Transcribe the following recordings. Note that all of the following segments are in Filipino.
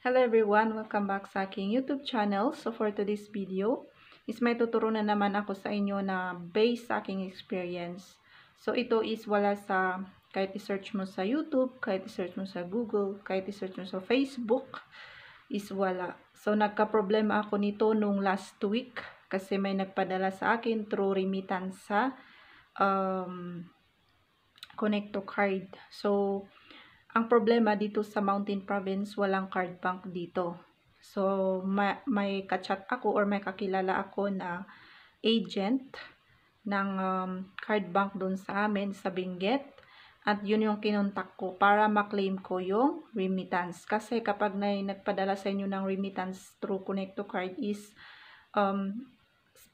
Hello everyone! Welcome back sa aking YouTube channel. So for today's video is may tuturo na naman ako sa inyo na based sa aking experience. So ito is wala sa, kahit i-search mo sa YouTube, kahit i-search mo sa Google, kahit i-search mo sa Facebook, is wala. So nagka-problema ako nito nung last week kasi may nagpadala sa akin through remittance sa Connecto card. So ang problema dito sa Mountain Province, walang card bank dito. So, may kachat ako or may kakilala ako na agent ng card bank doon sa amin, sa Benguet. At yun yung kinontak ko para maklaim ko yung remittance. Kasi kapag nagpadala sa inyo ng remittance through Connecto card is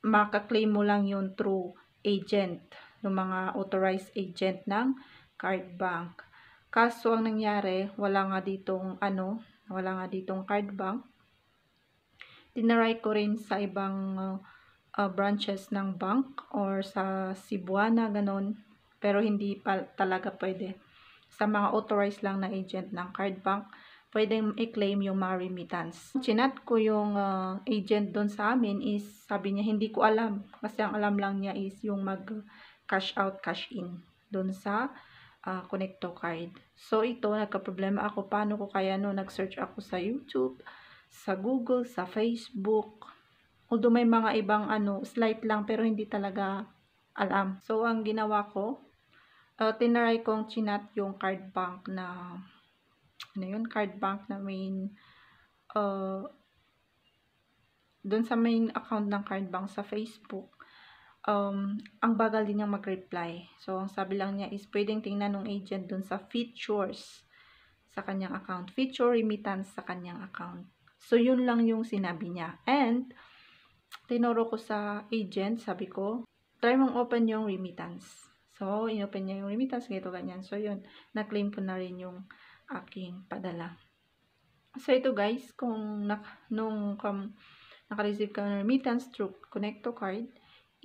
makaklaim mo lang yun through agent, yung mga authorized agent ng card bank. Kaso ang nangyari, wala nga ditong card bank. Tinaray ko rin sa ibang branches ng bank or sa Cebuana, ganon. Pero hindi pa talaga pwede. Sa mga authorized lang na agent ng card bank, pwedeng i-claim yung mga remittance. Chinat ko yung agent doon sa amin is, sabi niya, hindi ko alam. Kasi ang alam lang niya is yung mag-cash out, cash in doon sa Connecto card. So ito, nagka-problema ako. Paano ko kaya no? Nag-search ako sa YouTube, sa Google, sa Facebook. Although may mga ibang slight lang pero hindi talaga alam. So ang ginawa ko, tinaray kong chinat yung card bank na card bank na main doon sa main account ng card bank sa Facebook. Ang bagal din niyang mag-reply. So, ang sabi lang niya is pwedeng tingnan ng agent dun sa features sa kanyang account. Feature remittance sa kanyang account. So, yun lang yung sinabi niya. And, tinuro ko sa agent, sabi ko, try mong open yung remittance. So, inopen niya yung remittance, ganito, ganyan. So, yun, na-claim ko na rin yung aking padala. So, ito guys, kung naka-receive ka ng remittance through Connecto card,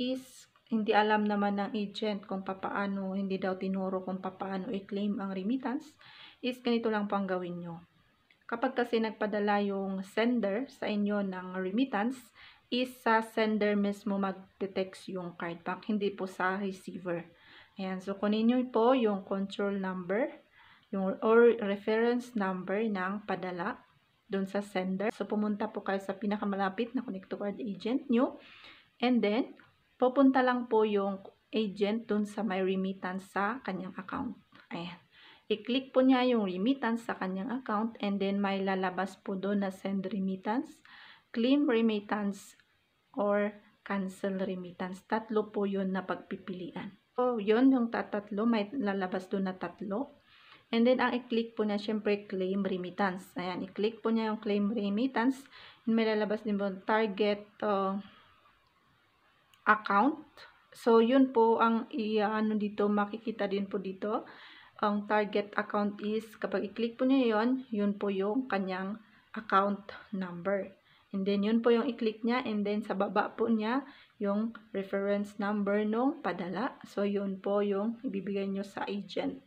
is hindi alam naman ng agent kung papaano, hindi daw tinuro kung papaano i-claim ang remittance, is ganito lang pang gawin nyo. Kapag kasi nagpadala yung sender sa inyo ng remittance, is sa sender mismo mag-text yung card bank, hindi po sa receiver. Ayan, so kunin nyo po yung control number, or reference number ng padala doon sa sender. So, pumunta po kayo sa pinakamalapit na Connecto card agent nyo, and then, pupunta lang po yung agent dun sa may remittance sa kanyang account. Ayan. I-click po niya yung remittance sa kanyang account and then may lalabas po doon na send remittance, claim remittance, or cancel remittance. Tatlo po yun na pagpipilian. So, yun yung tatlo. May lalabas doon na tatlo. And then, ang i-click po niya, syempre, claim remittance. Ayan, i-click po niya yung claim remittance. And may lalabas din po target account. So, yun po ang dito, makikita din po dito. Ang target account is, kapag i-click po niya yun po yung kanyang account number. And then, yun po yung i-click niya. And then, sa baba po niya, yung reference number nung padala. So, yun po yung ibibigay nyo sa agent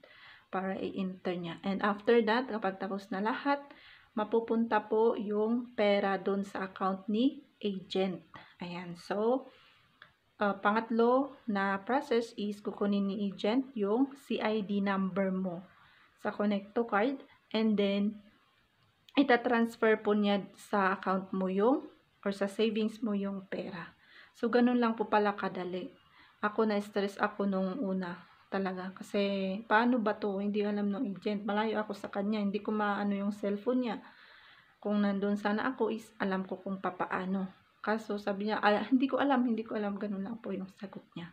para i-enter niya. And after that, kapag tapos na lahat, mapupunta po yung pera doon sa account ni agent. Ayan. So, pangatlo na process is kukunin ni agent yung CID number mo sa Connecto card, and then itatransfer po niya sa account mo yung or sa savings mo yung pera. So, ganun lang po pala kadali. Ako na-stress ako nung una talaga kasi paano ba to? Hindi alam ng agent. Malayo ako sa kanya. Hindi ko maano yung cellphone niya. Kung nandun sana ako is alam ko kung papaano. Kaso sabi niya, hindi ko alam, ganun lang po yung sagot niya.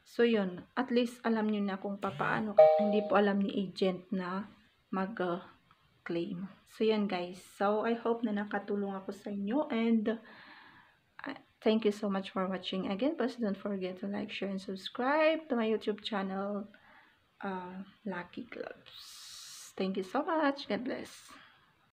So yun, at least alam niyo na kung papaano. Hindi po alam ni agent na mag-claim. So yan guys. So I hope na nakatulong ako sa inyo, and thank you so much for watching again. Please don't forget to like, share, and subscribe to my YouTube channel, Lucky Clubs. Thank you so much. God bless.